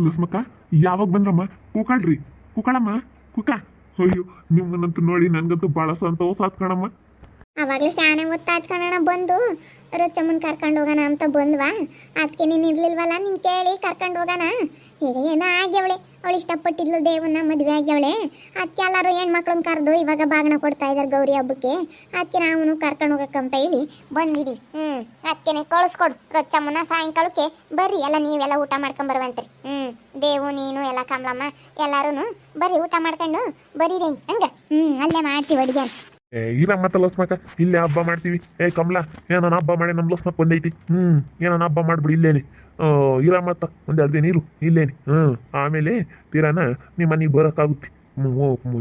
ಲಸ್ಮಕ್ಕ ಯಾವಾಗ ಬಂದ್ರಮ್ಮ? ಕೂಕಾಳ್ರಿ, ಕೂಕಾಳಮ್ಮ, ಕೂಕ. ಅಯ್ಯೋ, ನಿಮ್ಮನ್ನಂತೂ ನೋಡಿ ನನ್ಗಂತೂ ಭಾಳ ಸಂತೋಷ ಆತ್ ಕಣಮ್ಮ. ಅವಾಗಲೇ ಸ್ಯಾನೆ ಗೊತ್ತಾಯ್ತು ಕಣಣ್ಣ, ಬಂದು ರೊಚ್ಚಮ್ಮನ್ ಕರ್ಕೊಂಡು ಹೋಗೋಣ ಅಂತ ಬಂದ್ವಾ. ಅದಕ್ಕೆ ನೀನು ಇರ್ಲಿಲ್ವಲ್ಲ, ನೀನು ಕೇಳಿ ಕರ್ಕೊಂಡು ಹೋಗೋಣ. ಈಗ ಏನೋ ಆಗ್ಯವಳೆ, ಅವಳು ಇಷ್ಟಪಟ್ಟಿದ್ಲು ದೇವನ್ನ, ಮದುವೆ ಆಗ್ಯವಳೆ. ಅದಕ್ಕೆ ಎಲ್ಲರೂ ಹೆಣ್ಮಕ್ಳನ್ನ ಕರೆದು ಇವಾಗ ಬಾಗಣ ಕೊಡ್ತಾ ಇದ್ದಾರೆ ಗೌರಿ ಹಬ್ಬಕ್ಕೆ. ಅದಕ್ಕೆ ನಾವು ಕರ್ಕೊಂಡು ಹೋಗಕ್ಕಂತ ಹೇಳಿ ಬಂದಿದ್ದೀವಿ. ಅದಕ್ಕೆ ಕಳಿಸ್ಕೊಡು ರೊಚ್ಚಮ್ಮನ, ಸಾಯಂಕಾಲಕ್ಕೆ ಬರ್ರಿ ಎಲ್ಲ ನೀವೆಲ್ಲ ಊಟ ಮಾಡ್ಕೊಂಬರ್ವಂತ್ರಿ. ದೇವು, ನೀನು ಎಲ್ಲ ಕಮಲಮ್ಮ ಎಲ್ಲರೂ ಬರ್ರಿ ಊಟ ಮಾಡ್ಕೊಂಡು ಬರೀರಿ ಹಂಗೆ. ಅಲ್ಲೇ ಮಾಡ್ತೀವಿ ಅಡುಗೆ. ಇರಮ್ಮತ್ತ ಲಸ್ಮಕ್ಕ, ಇಲ್ಲೇ ಹಬ್ಬ ಮಾಡ್ತೀವಿ. ಕಮಲ, ಏನೋ ಹಬ್ಬ ಮಾಡಿ ನಮ್ಮ ಲಸ್ಮಕ್ ಬಂದೈತಿ. ಏನೋ ಹಬ್ಬ ಮಾಡ್ಬಿಡಿ ಇಲ್ಲೇನೆ. ಇರಮ್ಮತ್ತ ಒಂದೆರಡು ದಿನ ಇರು ಇಲ್ಲೇನೆ. ಆಮೇಲೆ ತೀರಾನ ನಿಮ್ಮ ಮನೆಗೆ ಬರೋಕ್ಕಾಗುತ್ತೆ.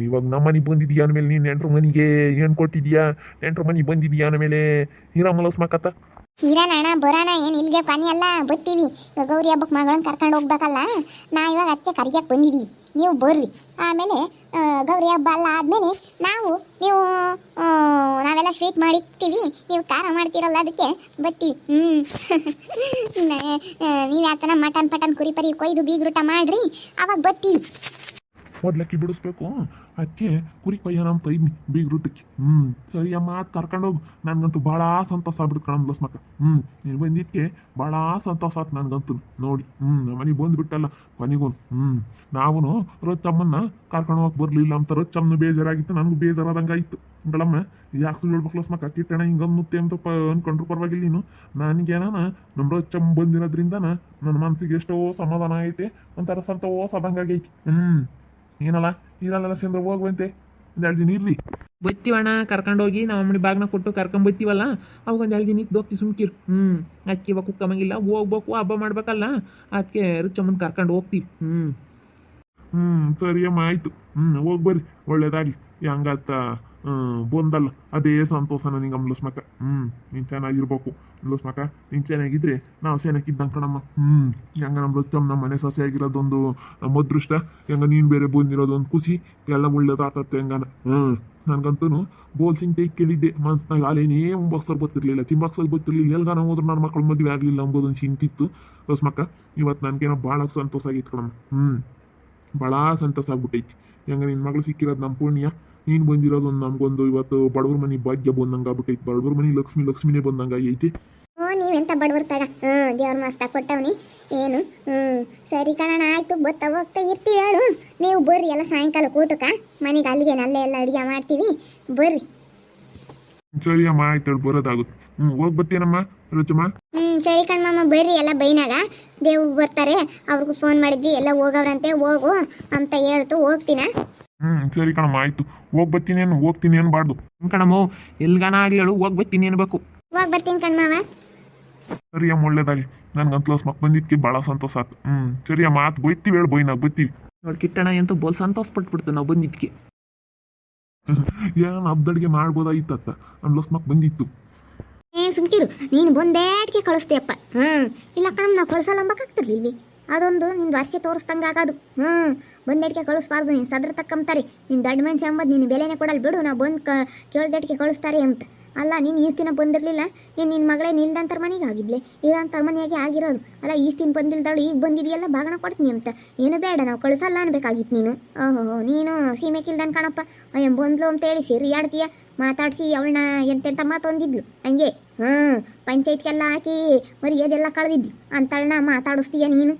ಇವಾಗ ನಮ್ಮ ಮನೆಗೆ ಬಂದಿದ್ಯಾ ಅಂದಮೇಲೆ ನೀನು ನೆಂಟ್ರ ಮನೆಗೆ ಏನು ಕೊಟ್ಟಿದ್ಯಾ? ನೆಂಟ್ರ ಮನೆಗೆ ಬಂದಿದ್ಯಾ ಅಂದಮೇಲೆ ಇರಮ್ಮ ಲಸ್ಮಕ್ಕತ್ತ. ಇರೋಣ ಬರೋಣ, ಏನು ಇಲ್ಲಿಗೆ ಪನಿ ಎಲ್ಲ ಬರ್ತೀವಿ. ಗೌರಿ ಹಬ್ಬಕ್ಕೆ ಮಗಳನ್ನ ಕರ್ಕೊಂಡು ಹೋಗ್ಬೇಕಲ್ಲ, ನಾ ಇವಾಗ ಅದಕ್ಕೆ ಕರಿಯಕ್ಕೆ ಬಂದಿದ್ದೀವಿ. ನೀವು ಬರ್ರಿ. ಆಮೇಲೆ ಗೌರಿ ಹಬ್ಬ ಎಲ್ಲ ಆದಮೇಲೆ ನೀವು ನಾವೆಲ್ಲ ಸ್ವೀಟ್ ಮಾಡಿರ್ತೀವಿ, ನೀವು ಖಾರ ಮಾಡ್ತೀರಲ್ಲ, ಅದಕ್ಕೆ ಬರ್ತೀವಿ. ನೀವು ಯಾಕನ ಮಟನ್ ಕುರಿ ಪರಿ ಕೊಯ್ದು ಬೀಗ್ರೂಟ ಮಾಡ್ರಿ, ಅವಾಗ ಬರ್ತೀವಿ. ಮೊದ್ಲಕ್ಕಿ ಬಿಡಿಸ್ಬೇಕು, ಅದಕ್ಕೆ ಕುರಿ ಕೊಯ್ಯೋಣ ಅಂತ ಇದ್ನಿ ಬೀಗ್ರೂಟಕ್ಕೆ. ಸರಿ ಅಮ್ಮ, ಅದು ಕರ್ಕೊಂಡೋಗು. ನನಗಂತೂ ಭಾಳ ಸಂತೋಷ ಆಗ್ಬಿಡ್ತು ಕಣಮ್ಮ ಲಸ್ಮಕ್ಕ. ನೀನು ಬಂದಿದ್ದಕ್ಕೆ ಭಾಳ ಸಂತೋಷ ಆಯ್ತು ನನಗಂತೂ ನೋಡಿ. ನಮ್ಮ ಮನೆಗೆ ಬಂದುಬಿಟ್ಟಲ್ಲ ಕೊನೆಗೂ. ನಾವು ರೊಚ್ಚಮ್ಮನ್ನ ಕರ್ಕೊಂಡು ಹೋಗಕ್ಕೆ ಬರಲಿಲ್ಲ ಅಂತ ರೊಚ್ಚಮ್ಮನ ಬೇಜಾರಾಗಿತ್ತು, ನನಗೂ ಬೇಜಾರಾದಂಗೆ ಆಯಿತು ಗಳಮ್ಮ. ಯಾಕೆ ಸುಳ್ಳು ಹೇಳ್ಬೇಕು ಲಸ್ಮಕ್ಕ? ಕಿಟ್ಟಣ ಹಿಂಗೆ ಅನ್ನುತ್ತೆ ಅಂತ ಅಂದ್ಕೊಂಡ್ರು ಪರವಾಗಿಲ್ಲ. ನೀನು ನನಗೇನ ನಮ್ಮ ರೊಚ್ಚಮ್ಮ ಬಂದಿರೋದ್ರಿಂದ ನನ್ನ ಮನಸ್ಸಿಗೆ ಎಷ್ಟೋ ಸಮಾಧಾನ ಐತೆ, ಒಂಥರ ಸಂತೋಷ ಆದಂಗಾಗೈತಿ. ಏನಲ್ಲ ಇರಲ್ಲ ಸೇಂದ್ರ ಹೋಗುವಂತೆ ಒಂದೆರಡು ದಿನ ಇರ್ರಿ. ಬತ್ತೀವಣ್ಣ, ಕರ್ಕೊಂಡೋಗಿ ನಮ್ಮ ಅಮ್ಮನಿ ಬಾಗ್ನ ಕೊಟ್ಟು ಕರ್ಕೊಂಡ್ ಬತ್ತೀವಲ್ಲ, ಅವಾಗ ಒಂದು 2 ದಿನ ಇದ್ದು ಹೋಗ್ತೀವಿ ಸುಮ್ಕಿರು. ಅದಕ್ಕೆ ಇವಾಗ ಕುಕ್ಕಮಂಗಿಲ್ಲ, ಹೋಗ್ಬೇಕು, ಹಬ್ಬ ಮಾಡ್ಬೇಕಲ್ಲ, ಅದಕ್ಕೆ ರುಚಮ್ಮನ್ ಕರ್ಕೊಂಡು ಹೋಗ್ತೀವಿ. ಸರಿ ಅಮ್ಮ, ಆಯ್ತು. ಹೋಗಿ ಬರ್ರಿ, ಒಳ್ಳೇದಾಗ್ಲಿ. ಹೆಂಗಾತ ಬಂದಲ್ಲ ಅದೇ ಸಂತೋಷ ನನಗೆ ಲಸ್ಮಕ್ಕ. ನೀನು ಚೆನ್ನಾಗಿರ್ಬೇಕು ಲಸ್ಮಕ್ಕ. ನೀನು ಚೆನ್ನಾಗಿದ್ರೆ ನಾವು ಚೆನ್ನಾಗಿದ್ದಂಗೆ ಕಣಮ್ಮ. ಹೆಂಗ ನಮ್ಮ ರೊಚ್ಚಮ್ಮ ನಮ್ಮ ಮನೆ ಸೊಸೆ ಆಗಿರೋದೊಂದು ನಮ್ಮ ಅದೃಷ್ಟ, ಹೆಂಗ ನೀನು ಬೇರೆ ಬಂದಿರೋದೊಂದು ಖುಷಿ, ಎಲ್ಲ ಒಳ್ಳೇದಾಗತ್ತೆ ಹೆಂಗನ. ನನಗಂತೂ ಬೋಲ್ಸಿಂಗ್ ಟೈಕ್ ಕೇಳಿದ್ದೆ ಮನ್ಸ್ನಾಗ, ಅಲ್ಲೇನೇ ಒಂಬಕ್ಸರ್ ಗೊತ್ತಿರಲಿಲ್ಲ, ತಿಂಬಕ್ಸರ್ ಗೊತ್ತಿರಲಿಲ್ಲ, ಎಲ್ಗಾನ ಹೋದ್ರೆ ನನ್ನ ಮಕ್ಕಳು ಮದುವೆ ಆಗಲಿಲ್ಲ ಅಂಬೋದೊಂದು ಚಿಂತಿತ್ತು ಲಸ್ಮಕ್ಕ. ಇವತ್ತು ನನಗೇನೋ ಭಾಳ ಸಂತೋಷ ಆಗೈತೆ ಕಣಮ್ಮ. ಭಾಳ ಸಂತೋಷ ಆಗ್ಬಿಟ್ಟೈತಿ. ಹೆಂಗ ನಿನ್ನ ಮಗಳು ಸಿಕ್ಕಿರೋದು ನಮ್ಮ ಪುಣ್ಯ, ನೀನು ಬಂದಿರೋದೊಂದು ನಮಗೊಂದು ಇವತ್ತು ಬಡವ್ರ ಮನೆ ಭಾಗ್ಯ ಬಂದಂಗೆ ಆಗ್ಬಿಟ್ಟೈತಿ. ಬಡವ್ರ ಮನೆ ಲಕ್ಷ್ಮಿನೇ ಬಂದಂಗೆ ಐತಿ. ನೀವೆಂತ ಬಡವರ್ತಾಗ ದೇವ್ರ ಮಸ್ತ ಕೊಟ್ಟವನಿ ಏನು. ಸರಿ ಕಣಣ, ಆಯ್ತು, ಬತ್ತ ಹೋಗ್ತಾ ಇರ್ತೀವಿ. ಹೇಳು ನೀವು ಬರ್ರಿ ಎಲ್ಲ ಸಾಯಂಕಾಲ ಊಟಕ್ಕ, ಮನೆಗೆ ಅಲ್ಲಿಗೆ ಅಲ್ಲೇ ಎಲ್ಲ ಅಡುಗೆ ಮಾಡ್ತೀವಿ, ಬರ್ರಿ. ಸರಿ ಅಮ್ಮ, ಆಯ್ತು, ಬರೋದಾಗುತ್ತೆ. ಹೋಗಿ ಬರ್ತೀನಮ್ಮ ರುಚಮ್ಮ. ಸರಿ ಕಣ್ಮಮ್ಮ, ಬರ್ರಿ ಎಲ್ಲ ಬೈನಾಗ ದೇವ್ ಬರ್ತಾರೆ, ಅವ್ರಿಗೂ ಫೋನ್ ಮಾಡಿದ್ವಿ, ಎಲ್ಲ ಹೋಗವ್ರಂತೆ, ಹೋಗು ಅಂತ ಹೇಳ್ತು, ಹೋಗ್ತೀನ. ಸರಿ ಕಣಮ್ಮ, ಆಯ್ತು, ಹೋಗಿ ಬರ್ತೀನಿ. ಹೋಗ್ತೀನಿ ಅನ್ಬಾರ್ದು ಕಣಮ್ಮ, ಎಲ್ಗಾನ ಆಗ್ಲಿ ಹೇಳು, ಹೋಗಿ ಬರ್ತೀನಿ ಅನ್ಬೇಕು. ಹೋಗಿ ಬರ್ತೀನಿ ಕಣ್ಮವ. ಸರಿ ಅಮ್ಮ, ಒಳ್ಳೇದಾಗಿ. ನನ್ಗಂತೂ ಲಸ್ಮಕ್ ಬಂದಿದ್ದಕ್ಕೆ ಭಾಳ ಸಂತೋಷ ಆಯ್ತು. ಸರಿ ಅಮ್ಮ, ಆತು, ಬೈತೀವಿ. ಹೇಳು ಬೈನಾಗ ಬರ್ತೀವಿ. ನೋಡಿ ಕಿಟ್ಟಣ ಅಂತ ಬೋಲ್ ಸಂತೋಷ ಪಟ್ಬಿಡ್ತು ನಾವು ಬಂದಿದ್ದಕ್ಕೆ. ಏನು ಹಬ್ಬದಡ್ಗೆ ಮಾಡ್ಬೋದಾಗಿತ್ತತ್ತ, ನಮ್ಮ ಲಸ್ಮಕ್ ಬಂದಿತ್ತು. ಸುಮ್ಕಿರು, ನೀನು ಬಂದೇಟ್ಗೆ ಕಳಿಸ್ತೀಯಪ್ಪ. ಇಲ್ಲ ಕಣಮ್, ನಾವು ಕಳ್ಸಲ್ಲ ಅಂಬಕ್ಕಾಗ್ತಿರ್ಲಿಲ್ವಿ, ಅದೊಂದು ನಿಂದು ವರ್ಷ ತೋರಿಸ್ದಂಗೆ ಆಗೋದು. ಬಂದೇಟ್ಗೆ ಕಳಿಸ್ಬಾರ್ದು, ನೀನು ಸದ್ರ ತಕ್ಕಂತಾರೆ. ನೀನು ದೊಡ್ಡ ಮನುಷ್ಯ ಅಂಬದು ನೀನು ಬೆಲೆನೇ ಕೊಡಲ್ಲ ಬಿಡು, ನಾವು ಬಂದು ಕೇಳ್ದೇಟ್ಗೆ ಕಳಿಸ್ತಾರೆ ಅಂತ. ಅಲ್ಲ, ನೀನು ಈಸ್ತಿನ ಬಂದಿರಲಿಲ್ಲ, ಏನು ನಿನ್ನ ಮಗಳೇ ನಿಲ್ದಂತರ ಮನೆಗೆ ಆಗಿದ್ಲೆ, ಇರೋಂಥರ ಮನೆಯಾಗೆ ಆಗಿರೋದು. ಅಲ್ಲ, ಈಸ್ತಿನ ಬಂದಿಲ್ದಾಳು, ಈಗ ಬಂದಿದೆಯಲ್ಲ ಬಾಗಣ ಕೊಡ್ತೀನಿ ಅಂತ. ಏನು ಬೇಡ, ನಾವು ಕಳಿಸಲ್ಲ ಅನ್ಬೇಕಾಗಿತ್ತು ನೀನು. ನೀನು ಸೀಮೆಕಿಲ್ದನ್ ಕಣಪ್ಪ. ಬಂದ್ಲು ಅಂತೇಳಿ ಸಿರಿ ಆಡ್ತೀಯ, ಮಾತಾಡಿಸಿ ಅವಳನ್ನ ಎಂತೆಂಥ ಮಾತೊಂದಿದ್ಲು ಹಂಗೆ. ಪಂಚಾಯತ್ಗೆಲ್ಲ ಹಾಕಿ ಮರ್ಯಾದೆಲ್ಲ ಕಳೆದಿದ್ಲು ಅಂತಳನ್ನ ಮಾತಾಡಿಸ್ತೀಯ ನೀನು.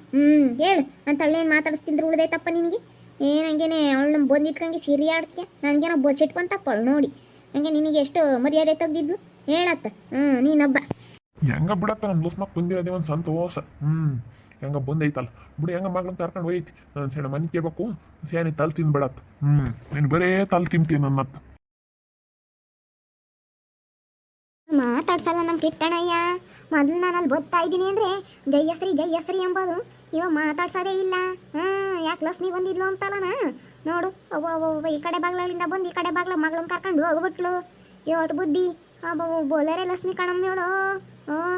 ಹೇಳು, ಅಂತಳನ್ನೇನು ಮಾತಾಡಿಸ್ತಿದ್ರು ಉಳ್ದೈತಪ್ಪ ನಿನಗೆ? ಏನು ಹಂಗೇನೆ ಅವಳನ್ನ ಬಂದಿದ್ಕಂಗೆ ಸಿರಿ ಆಡ್ತೀಯ? ನನಗೇನೋ ಬಚ್ಚಿಟ್ಕೊಂತಪ್ಪ ಅವಳು ನೋಡಿ. ಹಂಗೆ ನಿನಗೆ ಎಷ್ಟು ಮರ್ಯಾದೆ ತೆಗ್ದಿದ್ಲು ಹೇಳತ್ತ. ನೀನೊಬ್ಬ ಹೆಂಗ ಬಿಡತ್ತ, ನಮ್ಮ ಲಸ್ಮಕ್ ಬಂದಿರೋದೇ ಒಂದು ಸಂತೋಷ. ಹೆಂಗ ಬಂದೈತಲ್ಲ ಬಿಡು, ಹೆಂಗ ಮಗಳನ್ನ ಕರ್ಕೊಂಡು ಹೋಯ್ತಿ. ನಾನು ಸಣ್ಣ ಮನೆ ಕೇಳ್ಬೇಕು, ಸೇನೆ ತಲೆ ತಿನ್ಬಿಡತ್ತ. ನೀನು ಬರೇ ತಲೆ ತಿಂತೀನಿ ನನ್ನತ್ತ. ಮಾತಾಡ್ಸಲ್ಲ ನಮ್ಮ ಕಿಟ್ಟಣಯ್ಯ. ಮೊದಲು ನಾನು ಅಲ್ಲಿ ಬರ್ತಾ ಇದ್ದೀನಿ ಅಂದರೆ ಜಯಶ್ರೀ ಎಂಬುದು, ಇವಾಗ ಮಾತಾಡ್ಸೋದೇ ಇಲ್ಲ. ಯಾಕೆ ಲಕ್ಷ್ಮಿ ಬಂದಿದ್ಲು ಅಂತಲ್ಲನ ನೋಡು. ಅವ್ವ ಈ ಕಡೆ ಬಾಗ್ಲಿಂದ ಬಂದು ಈ ಕಡೆ ಬಾಗ್ಲ ಮಗಳನ್ನ ಕರ್ಕೊಂಡು ಹೋಗ್ಬಿಟ್ಲು. ಯೋಟು ಬುದ್ಧಿ ಬೋಲರೆ ಲಕ್ಷ್ಮಿ ಕಣಮ್ಮ ಹೇಳು.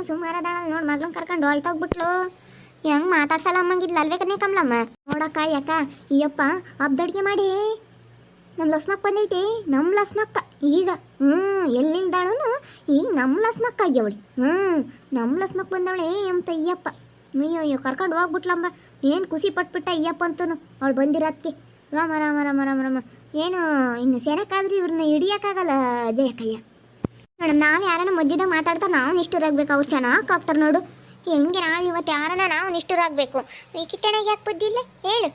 ಸುಮಾರದಾಳ ನೋಡಿ, ಮಗಳನ್ನ ಕರ್ಕೊಂಡು ಹೊಲ್ಟೋಗ್ಬಿಟ್ಲು. ಹೆಂಗೆ ಮಾತಾಡ್ಸಲ್ಲ ಅಮ್ಮಂಗಿದ್ಲು ಅಲ್ವೇ ಕನ್ನೇ ಕಮ್ಲಮ್ಮ? ನೋಡಕ್ಕ ಯಾಕ ಅಯ್ಯಪ್ಪ ಹಬ್ಬದಡ್ಗೆ ಮಾಡಿ ನಮ್ಮ ಲಸ್ಮಕ್ಕ ಬಂದೈತಿ. ನಮ್ಮ ಲಸ್ಮಕ್ಕ ಈಗ ಎಲ್ಲಿಲ್ದಾಳು, ಈಗ ನಮ್ಮ ಲಸ್ಮಕ್ಕ ಆಗ್ಯವಳಿ. ನಮ್ಮ ಲಸ್ಮಕ್ಕ ಬಂದವಳೆ ಅಂತ ಅಯ್ಯಪ್ಪ. ಅಯ್ಯೋ ಅಯ್ಯೋ ಕರ್ಕೊಂಡು ಹೋಗ್ಬಿಟ್ಲಮ್ಮ. ಏನು ಖುಷಿ ಪಟ್ಬಿಟ್ಟ ಅಯ್ಯಪ್ಪ ಅಂತನು ಅವಳು ಬಂದಿರೋದಕ್ಕೆ. ರಾಮ ರಾಮ ರಾಮ ರಾಮ ರಾಮ. ಏನು ಇನ್ನು ಸೆನಕ್ಕಾದ್ರೆ ಇವ್ರನ್ನ ಹಿಡಿಯೋಕ್ಕಾಗಲ್ಲ ಜಯಕಯ್ಯ. ಮೇಡಮ್ ನಾವು ಯಾರನ್ನ ಮಧ್ಯದಾಗ ಮಾತಾಡ್ತಾರೆ ನಾವು ನಿಷ್ಠುರಾಗಬೇಕು. ಅವ್ರು ಚೆನ್ನಾಗಿ ಆಗ್ತಾರೆ ನೋಡು. ಹೆಂಗೆ ನಾವು ಇವತ್ತು ಯಾರನ್ನ ನಾವು ನಿಷ್ಠುರಾಗಬೇಕು. ಈ ಕಿಟ್ಟಣಿಗೆ ಯಾಕೆ ಬುದ್ಧಿ ಇಲ್ಲ ಹೇಳು?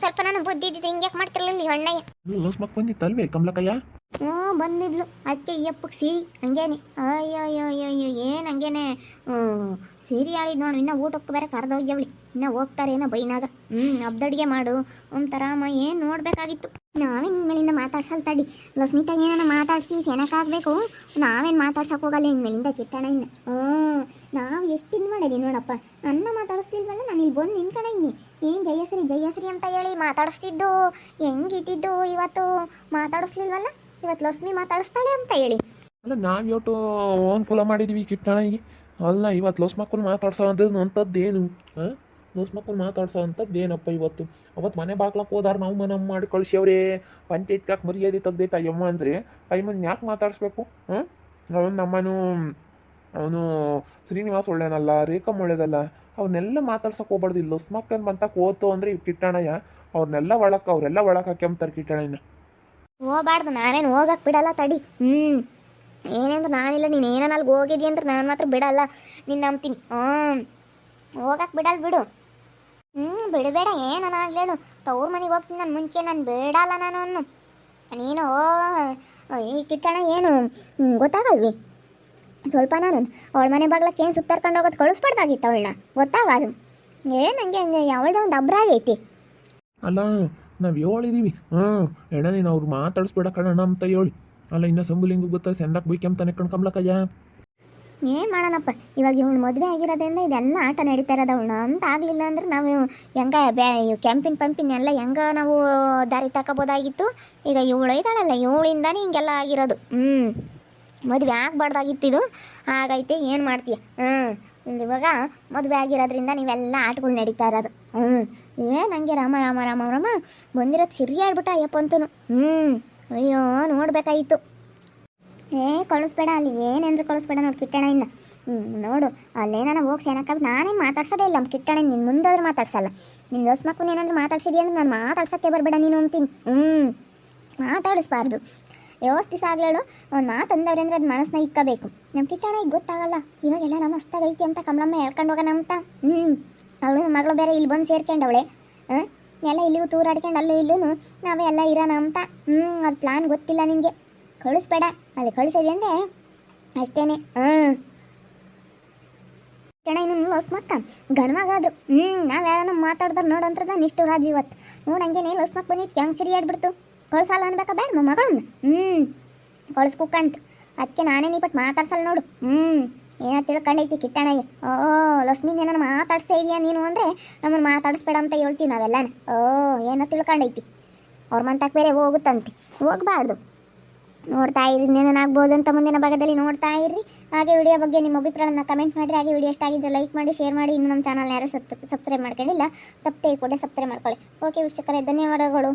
ಸ್ವಲ್ಪ ನಾನು ಬುದ್ಧಿ ಇದ್ದಿದ್ದು ಹಿಂಗೆ ಯಾಕೆ ಮಾಡ್ತಿರಲಿಲ್ಲ ಈ ಅಣ್ಣಯ್ಯ. ಲೋಸ್ ಮಕ್ ಬಂದಿತ್ತಲ್ವೇ ಕಮಲಕ್ಕಯ್ಯ? ಹ್ಞೂ ಬಂದಿದ್ಲು ಅದಕ್ಕೆ ಅಯ್ಯಪ್ಪಗೆ ಸೀರಿ ಹಂಗೇನೆ. ಅಯ್ಯೋ ಅಯ್ಯೋ ಅಯ್ಯೋ ಅಯ್ಯೋ ಏನು ಹಂಗೇನೆ ಸೀರೆ ಆಳಿದ್ ನೋಡು. ಇನ್ನೂ ಊಟಕ್ಕೆ ಬೇರೆ ಕರೆದೋಗ್ಯವಳಿ. ಇನ್ನೂ ಹೋಗ್ತಾರೇನೋ ಬೈನಾಗ. ಹಬ್ದಡ್ಗೆ ಮಾಡು ಒಂಥರಾಮ. ಏನು ನೋಡಬೇಕಾಗಿತ್ತು. ನಾವೇನು ಇನ್ಮೇಲಿಂದ ಮಾತಾಡ್ಸಲ್ ತಡಿ. ಲಕ್ಷ್ಮಿತಾಗ ಏನಾನ ಮಾತಾಡಿಸಿ ಸೆನಕ್ಕಾಗಬೇಕು. ನಾವೇನು ಮಾತಾಡ್ಸಕ್ಕೆ ಹೋಗಲ್ಲ ಇನ್ಮೇಲಿಂದ ಕಿಟ್ಟಣ ಇನ್ನು. ನಾವು ಎಷ್ಟು ಇದು ಮಾಡಿದೀವಿ ನೋಡಪ್ಪ. ನನ್ನ ಮಾತಾಡಿಸ್ತಿಲ್ವಲ್ಲ, ನಾನು ಇಲ್ಲಿ ಬಂದು ನಿಂತ್ಕೊಂಡ ಇದ್ದೀನಿ. ಏನು ಜಯಶ್ರೀ ಜಯಶ್ರೀ ಅಂತ ಹೇಳಿ ಮಾತಾಡಿಸ್ತಿದ್ದು ಹೆಂಗಿದ್ದಿದ್ದು. ಇವತ್ತು ಮಾತಾಡಿಸ್ಲಿಲ್ವಲ್ಲ, ಇವತ್ತು ಲಕ್ಷ್ಮಿ ಮಾತಾಡಿಸ್ತಾಳೆ ಅಂತ ಹೇಳಿ. ಅಲ್ಲ ನಾವು ಯೋಟು ಅನುಕೂಲ ಮಾಡಿದ್ವಿ ಕಿಟ್ಟಣಿಗೆ. ಅಲ್ಲ ಇವತ್ತು ಲೋಸ್ ಮಕ್ಕಳು ಮಾತಾಡ್ಸೋ ಅಂಥದ್ದೇನು? ಹಾಂ, ಲೋಸ್ ಮಕ್ಕಳು ಮಾತಾಡ್ಸೋ ಅಂಥದ್ದು ಏನಪ್ಪ ಇವತ್ತು? ಅವತ್ತು ಮನೆ ಬಾಗ್ಲಕ್ಕೆ ಹೋದಾರ ನಾವು ಮನೆ ಮಾಡಿ ಕಳಿಸ್ಯವ್ರೆ. ಪಂಚಾಯತ್ಗೆ ಮರ್ಯಾದೆ ತೆಗ್ದೈತೆ ಅಯ್ಯಮ್ಮ ಅಂದರೆ ಅಯ್ಯಮ್ಮನ ಯಾಕೆ ಮಾತಾಡಿಸ್ಬೇಕು? ಹಾಂ, ಅವನು ನಮ್ಮನು ಅವನು ಶ್ರೀನಿವಾಸ್ ಒಳ್ಳೇನಲ್ಲ, ರೇಖಮ್ ಒಳ್ಳೇದಲ್ಲ, ಅವನ್ನೆಲ್ಲ ಮಾತಾಡ್ಸಕ್ಕೆ ಹೋಗ್ಬಾರ್ದು. ಇಲ್ಲಿ ಲೋಸ್ ಮಕ್ಕಳು ಬಂತಕ್ಕೆ ಹೋತು ಅಂದರೆ ಇವು ಕಿಟ್ಟಣಯ್ಯ ಅವರೆಲ್ಲ ಒಳಕ್ಕೆ ಹಾಕ್ಯಂಬ್ತಾರೆ ಕಿಟ್ಟಣನ. ಹೋಗ್ಬಾರ್ದು, ನಾನೇನು ಹೋಗಕ್ಕೆ ಬಿಡಲ್ಲ ತಡಿ. ಏನಂದ್ರೆ ನಾನಿಲ್ಲ, ನೀನು ಏನೋ ಅಲ್ಲಿಗೆ ಹೋಗಿದ್ದಿ ಅಂದ್ರೆ ನಾನು ಮಾತ್ರ ಬಿಡಲ್ಲ. ನಿನ್ನ ನಂಬ್ತೀನಿ. ಹೋಗಕ್ಕೆ ಬಿಡಲ್ಲ ಬಿಡು. ಬಿಡಬೇಡ. ಏನನ್ನಾಗಲಿ ಹೇಳು. ತವ್ರ ಮನೆಗೆ ಹೋಗ್ತೀನಿ ನಾನು ಮುಂಚೆ. ನಾನು ಬೇಡಲ್ಲ ನಾನು ಅನ್ನು. ನೀನು ಈ ಕಿಟ್ಟಣ ಏನು ಗೊತ್ತಾಗಲ್ವಿ ಸ್ವಲ್ಪ. ನಾನು ಅವಳ ಮನೆ ಬಾಗ್ಲಕ್ಕೆ ಏನು ಸುತ್ತಾರ್ಕೊಂಡು ಹೋಗೋದು ಕಳಿಸ್ಬಾರ್ದಾಗಿತ್ತು ಅವಳನ್ನ. ಗೊತ್ತಾಗದು ಏನು ಹಂಗೆ ಹಂಗೆ ಅವಳ್ದ ಒಂದು ಅಬ್ರ ಆಗೈತಿ. ಅಲ್ಲ ನಾವು ಹೇಳಿದೀವಿ ಎಣ್ಣ ನೀನು ಅವ್ರು ಮಾತಾಡಿಸ್ಬೇಡ ಕಣ ಅಂತ ಹೇಳಿ. ಅಲ್ಲ ಇನ್ನು ಸಂಬುಲಿಂಗು ಗೊತ್ತಾ ಸೆಂದಕ್ಕೆ ಬೈಕೆಂತಾನೆ ಕಮ್ಲಕ್ಕಯ್ಯ. ಏನು ಮಾಡೋಣಪ್ಪ, ಇವಾಗ ಇವಳು ಮದುವೆ ಆಗಿರೋದ್ರಿಂದ ಇದೆಲ್ಲ ಆಟ ನಡೀತಾ ಇರೋದು. ಅವಳನ್ನ ಅಂತ ಆಗಲಿಲ್ಲ ಅಂದ್ರೆ ನಾವು ಹೆಂಗೆ ಕ್ಯಾಂಪಿನ್ ಪಂಪಿನ್ ಎಲ್ಲ ಹೆಂಗೆ ನಾವು ದಾರಿ ತಗೋಬೋದಾಗಿತ್ತು. ಈಗ ಇವಳು ಇದ್ದಾಳಲ್ಲ, ಇವಳಿಂದಾನೇ ಹಿಂಗೆಲ್ಲ ಆಗಿರೋದು. ಮದುವೆ ಆಗಬಾರ್ದಾಗಿತ್ತು. ಇದು ಹಾಗೈತೆ. ಏನು ಮಾಡ್ತೀಯ? ಇವಾಗ ಮದುವೆ ಆಗಿರೋದ್ರಿಂದ ನೀವೆಲ್ಲ ಆಟಗಳು ನಡೀತಾ ಇರೋದು. ಏನು ಹಂಗೆ ರಾಮ ರಾಮ ರಾಮ ರಾಮ ಬಂದಿರೋದು ಸಿರಿ ಆಡ್ಬಿಟ್ಟ ಅಯ್ಯಪ್ಪ ಅಂತನು. ಅಯ್ಯೋ ನೋಡ್ಬೇಕಾಗಿತ್ತು. ಕಳಿಸ್ಬೇಡ ಅಲ್ಲಿ. ಏನೇನ್ರು ಕಳಿಸ್ಬೇಡ ನೋಡಿ ಕಿಟ್ಟಣ ಇನ್ನು. ನೋಡು ಅಲ್ಲೇನಾನ ಹೋಗಿ ಸೇನಕ್ಕಾಗಿ ನಾನೇನು ಮಾತಾಡ್ಸೋದೇ ಇಲ್ಲ ಕಿಟ್ಟಣ. ನಿನ್ನ ಮುಂದಾದ್ರೂ ಮಾತಾಡ್ಸಲ್ಲ. ನಿನ್ನ ದೋಸ್ ಮಕ್ಕಳು ಏನಾದರೂ ಮಾತಾಡ್ಸಿದ್ಯಾ ಅಂದ್ರೆ ನಾನು ಮಾತಾಡ್ಸೋಕ್ಕೆ ಬರಬೇಡ ನೀನು ಅಂತೀನಿ. ಮಾತಾಡಿಸ್ಬಾರ್ದು. ಎಷ್ಟು ದಿವಸ ಆಗ್ಲೇಳು ಒಂದು ಮಾತು ಅಂದವ್ರೆ ಅಂದರೆ ಅದು ಮನಸ್ಸನ್ನ ಇಕ್ಕಬೇಕು. ನಮ್ಮ ಕಿಟ್ಟಣ ಈಗ ಗೊತ್ತಾಗಲ್ಲ. ಇವಾಗೆಲ್ಲ ನಮ್ಮ ಮಸ್ತಾಗೈತಿ ಅಂತ ಕಮಲಮ್ಮ ಹೇಳ್ಕೊಂಡು ಹೋಗೋಣ ಅಂತ. ಅವಳು ಮಗಳು ಬೇರೆ ಇಲ್ಲಿ ಬಂದು ಸೇರ್ಕೊಂಡವಳೆ. ಎಲ್ಲ ಇಲ್ಲಿಗೂ ತೂರಾಡ್ಕೊಂಡು ಅಲ್ಲೂ ಇಲ್ಲೂ ನಾವೇ ಎಲ್ಲ ಇರೋಣ ಅಂತ. ಅವ್ರ ಪ್ಲಾನ್ ಗೊತ್ತಿಲ್ಲ ನಿನಗೆ. ಕಳಿಸ್ಬೇಡ. ಅಲ್ಲಿ ಕಳಿಸೋದು ಅಂದರೆ ಅಷ್ಟೇನೆ. ಕಣ ಇನ್ನು ಲೋಸ್ ಮಕ್ಕ ಗನ್ವಾಗಾದ್ರು. ನಾವು ಯಾರನ್ನ ಮಾತಾಡ್ದಾರ ನೋಡಂತ್ರದ ನಿಷ್ಠುರಾದ್ವಿ ಇವತ್ತು. ನೋಡಂಗೇನೆ ಲೋಸ್ ಮಕ್ಕ ಬಂದಿತ್ತು ಹೆಂಗೆ ಸಿರಿ ಆಡ್ಬಿಡ್ತು. ಕಳ್ಸಲ್ಲ ಅನ್ಬೇಕಾ ಬೇಡ ಮಗಳನ್ನ? ಕಳಿಸ್ಕುಕ್ಕಂತು. ಅದಕ್ಕೆ ನಾನೇ ನೀ ಬಟ್ ಮಾತಾಡ್ಸಲ್ಲ ನೋಡು. ಏನೋ ತಿಳ್ಕೊಂಡೈತಿ ಕಿಟ್ಟಣಯ್ಯ. ಲಕ್ಷ್ಮೀನ ಏನಾರು ಮಾತಾಡ್ಸೇ ಇದೆಯಾ ನೀನು ಅಂದರೆ ನಮ್ಮನ್ನು ಮಾತಾಡಿಸ್ಬೇಡ ಅಂತ ಹೇಳ್ತೀವಿ ನಾವೆಲ್ಲನ. ಏನೋ ತಿಳ್ಕೊಂಡೈತಿ. ಅವ್ರ ಮಂತಕ್ಕೆ ಬೇರೆ ಹೋಗುತ್ತಂತೆ. ಹೋಗಬಾರ್ದು. ನೋಡ್ತಾ ಇರಿ, ಏನೇನಾಗ್ಬೋದು ಅಂತ ಮುಂದಿನ ಭಾಗದಲ್ಲಿ ನೋಡ್ತಾ ಇರ್ರಿ. ಹಾಗೆ ವಿಡಿಯೋ ಬಗ್ಗೆ ನಿಮ್ಮ ಅಭಿಪ್ರಾಯನ ಕಮೆಂಟ್ ಮಾಡಿರಿ. ಹಾಗೆ ವಿಡಿಯೋ ಎಷ್ಟಾಗಿದ್ದರೆ ಲೈಕ್ ಮಾಡಿ, ಶೇರ್ ಮಾಡಿ. ಇನ್ನು ನಮ್ಮ ಚಾನಲ್ ಯಾರು ಸಬ್ಸ್ಕ್ರೈಬ್ ಮಾಡ್ಕೊಂಡಿಲ್ಲ ತಪ್ಪದೆ ಕೂಡ ಸಬ್ಸ್ಕ್ರೈಬ್ ಮಾಡ್ಕೊಳ್ಳಿ. ಓಕೆ ವೀಕ್ಷಕರೇ, ಧನ್ಯವಾದಗಳು.